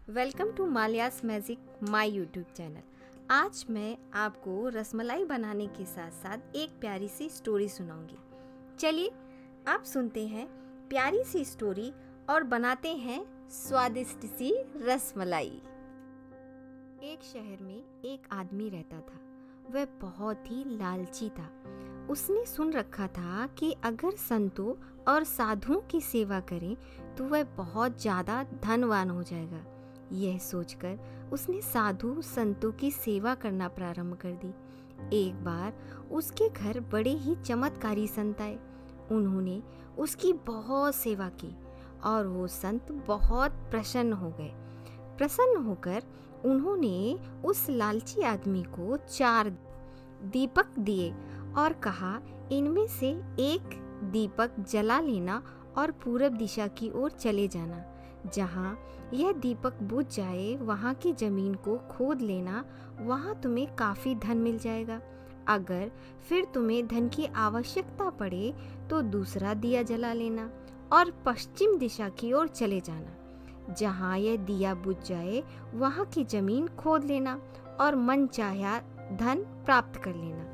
Welcome to Maliya's magic my YouTube channel. आज मैं आपको रसमलाई बनाने के साथ साथ एक प्यारी सी स्टोरी सुनाऊंगी। चलिए आप सुनते हैं प्यारी सी स्टोरी और बनाते हैं स्वादिष्ट सी रसमलाई। एक शहर में एक आदमी रहता था। वह बहुत ही लालची था। उसने सुन रखा था कि अगर संतों और साधुओं की सेवा करें तो वह बहुत ज़्यादा धनवान हो जाएगा। यह सोचकर उसने साधु संतों की सेवा करना प्रारंभ कर दी। एक बार उसके घर बड़े ही चमत्कारी संत आए। उन्होंने उसकी बहुत सेवा की और वो संत बहुत प्रसन्न हो गए। प्रसन्न होकर उन्होंने उस लालची आदमी को 4 दीपक दिए और कहा, इनमें से एक दीपक जला लेना और पूरब दिशा की ओर चले जाना। जहाँ यह दीपक बुझ जाए वहाँ की जमीन को खोद लेना, वहाँ तुम्हें काफ़ी धन मिल जाएगा। अगर फिर तुम्हें धन की आवश्यकता पड़े तो दूसरा दिया जला लेना और पश्चिम दिशा की ओर चले जाना। जहाँ यह दिया बुझ जाए वहाँ की जमीन खोद लेना और मनचाहा धन प्राप्त कर लेना।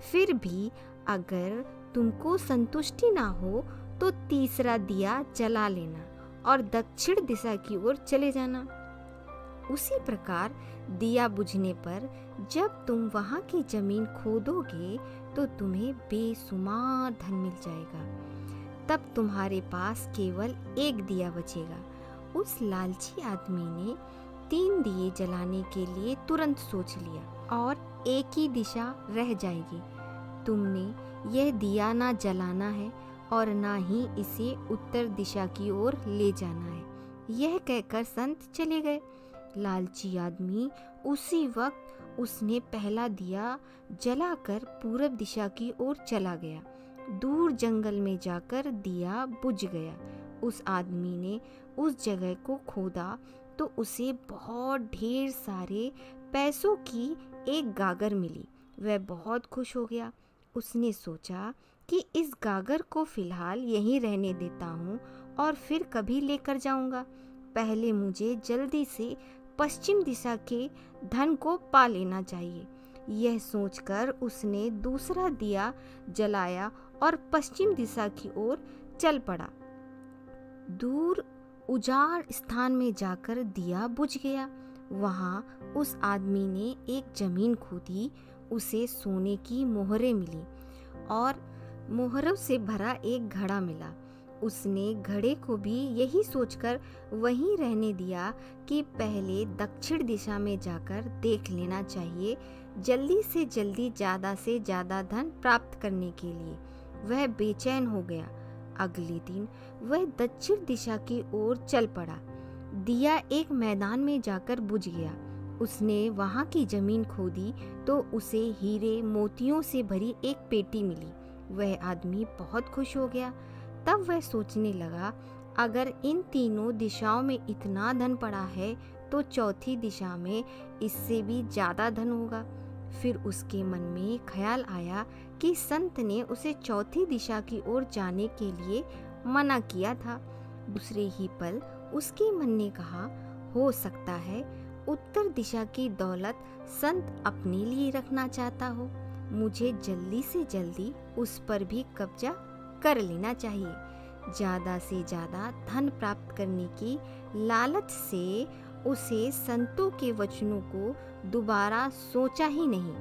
फिर भी अगर तुमको संतुष्टि ना हो तो तीसरा दिया जला लेना और दक्षिण दिशा की ओर चले जाना। उसी प्रकार दिया बुझने पर जब तुम वहाँ की जमीन खोदोगे तो तुम्हें बेशुमार धन मिल जाएगा। तब तुम्हारे पास केवल एक दिया बचेगा। उस लालची आदमी ने 3 दिए जलाने के लिए तुरंत सोच लिया और एक ही दिशा रह जाएगी। तुमने यह दिया ना जलाना है और ना ही इसे उत्तर दिशा की ओर ले जाना है। यह कहकर संत चले गए। लालची आदमी उसी वक्त उसने पहला दिया जलाकर पूरब दिशा की ओर चला गया। दूर जंगल में जाकर दिया बुझ गया। उस आदमी ने उस जगह को खोदा तो उसे बहुत ढेर सारे पैसों की एक गागर मिली। वह बहुत खुश हो गया। उसने सोचा कि इस गागर को फिलहाल यहीं रहने देता हूँ और फिर कभी लेकर जाऊँगा। पहले मुझे जल्दी से पश्चिम दिशा के धन को पा लेना चाहिए। यह सोचकर उसने दूसरा दिया जलाया और पश्चिम दिशा की ओर चल पड़ा। दूर उजाड़ स्थान में जाकर दिया बुझ गया। वहाँ उस आदमी ने एक जमीन खोदी। उसे सोने की मोहरें मिली और मोहरों से भरा एक घड़ा मिला। उसने घड़े को भी यही सोचकर वहीं रहने दिया कि पहले दक्षिण दिशा में जाकर देख लेना चाहिए, जल्दी से जल्दी ज़्यादा से ज़्यादा धन प्राप्त करने के लिए। वह बेचैन हो गया। अगले दिन वह दक्षिण दिशा की ओर चल पड़ा। दिया एक मैदान में जाकर बुझ गया। उसने वहाँ की जमीन खोदी तो उसे हीरे मोतियों से भरी एक पेटी मिली। वह आदमी बहुत खुश हो गया। तब वह सोचने लगा, अगर इन तीनों दिशाओं में इतना धन पड़ा है तो चौथी दिशा में इससे भी ज़्यादा धन होगा। फिर उसके मन में ख्याल आया कि संत ने उसे चौथी दिशा की ओर जाने के लिए मना किया था। दूसरे ही पल उसके मन ने कहा, हो सकता है उत्तर दिशा की दौलत संत अपने लिए रखना चाहता हो। मुझे जल्दी से जल्दी उस पर भी कब्जा कर लेना चाहिए। ज़्यादा से ज़्यादा धन प्राप्त करने की लालच से उसे संतों के वचनों को दोबारा सोचा ही नहीं।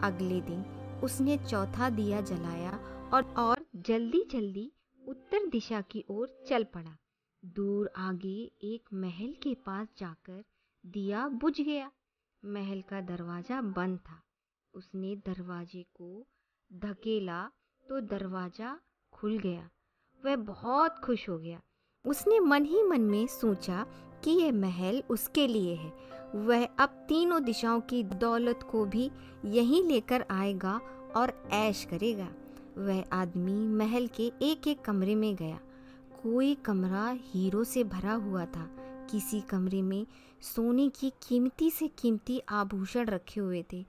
अगले दिन उसने चौथा दिया जलाया और जल्दी जल्दी उत्तर दिशा की ओर चल पड़ा। दूर आगे एक महल के पास जाकर दिया बुझ गया। महल का दरवाजा बंद था। उसने दरवाजे को धकेला तो दरवाजा खुल गया। वह बहुत खुश हो गया। उसने मन ही मन में सोचा कि यह महल उसके लिए है। वह अब तीनों दिशाओं की दौलत को भी यहीं लेकर आएगा और ऐश करेगा। वह आदमी महल के एक एक कमरे में गया। कोई कमरा हीरों से भरा हुआ था। किसी कमरे में सोने की कीमती से कीमती आभूषण रखे हुए थे।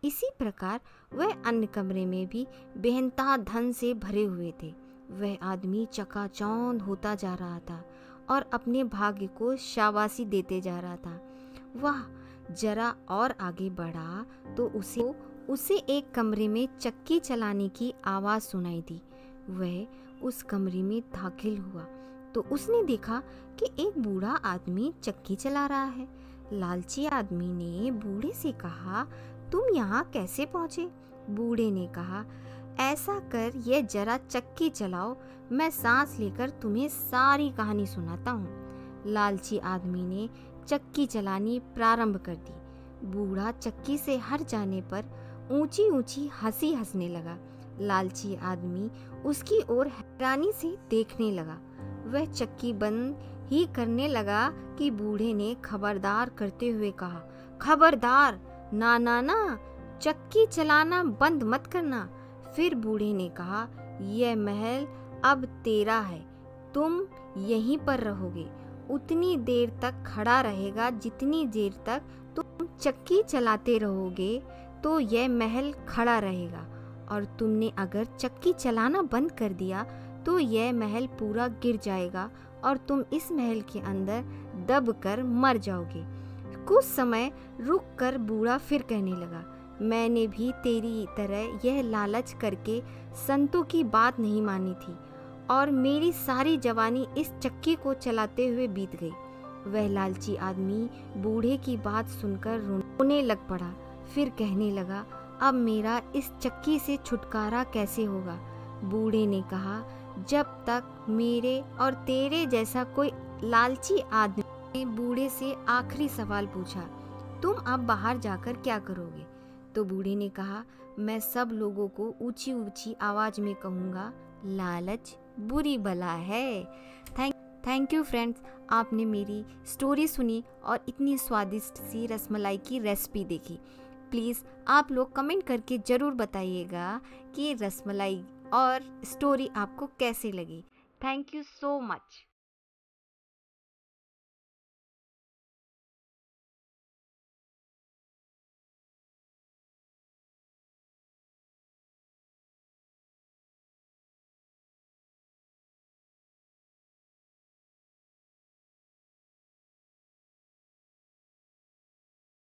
इसी प्रकार वह अन्य कमरे में भी बेहंता धन से भरे हुए थे। वह आदमी चकाचौंध होता जा रहा था और अपने भाग्य को शाबाशी देते जा रहा था। वह जरा और आगे बढ़ा तो उसे एक कमरे में चक्की चलाने की आवाज़ सुनाई दी। वह उस कमरे में दाखिल हुआ तो उसने देखा कि एक बूढ़ा आदमी चक्की चला रहा है। लालची आदमी ने बूढ़े से कहा, तुम यहाँ कैसे पहुँचे? बूढ़े ने कहा, ऐसा कर ये जरा चक्की चलाओ, मैं सांस लेकर तुम्हें सारी कहानी सुनाता हूँ। लालची आदमी ने चक्की चलानी प्रारंभ कर दी। बूढ़ा चक्की से हट जाने पर ऊंची ऊंची हंसी हंसने लगा। लालची आदमी उसकी ओर हैरानी से देखने लगा। वह चक्की बंद ही करने लगा कि बूढ़े ने खबरदार करते हुए कहा, खबरदार, ना ना ना, चक्की चलाना बंद मत करना। फिर बूढ़े ने कहा, यह महल अब तेरा है, तुम यहीं पर रहोगे, उतनी देर तक खड़ा रहेगा जितनी देर तक तुम चक्की चलाते रहोगे तो यह महल खड़ा रहेगा, और तुमने अगर चक्की चलाना बंद कर दिया तो यह महल पूरा गिर जाएगा और तुम इस महल के अंदर दब कर मर जाओगे। कुछ समय रुक कर बूढ़ा फिर कहने लगा, मैंने भी तेरी तरह यह लालच करके संतों की बात नहीं मानी थी और मेरी सारी जवानी इस चक्की को चलाते हुए बीत गई। वह लालची आदमी बूढ़े की बात सुनकर रोने लग पड़ा। फिर कहने लगा, अब मेरा इस चक्की से छुटकारा कैसे होगा? बूढ़े ने कहा, जब तक मेरे और तेरे जैसा कोई लालची आदमी ने बूढ़े से आखिरी सवाल पूछा, तुम अब बाहर जाकर क्या करोगे? तो बूढ़े ने कहा, मैं सब लोगों को ऊंची ऊंची आवाज में कहूँगा, लालच बुरी बला है। थैंक यू फ्रेंड्स, आपने मेरी स्टोरी सुनी और इतनी स्वादिष्ट सी रसमलाई की रेसिपी देखी। प्लीज़ आप लोग कमेंट करके ज़रूर बताइएगा कि रसमलाई और स्टोरी आपको कैसी लगी। Thank you so much.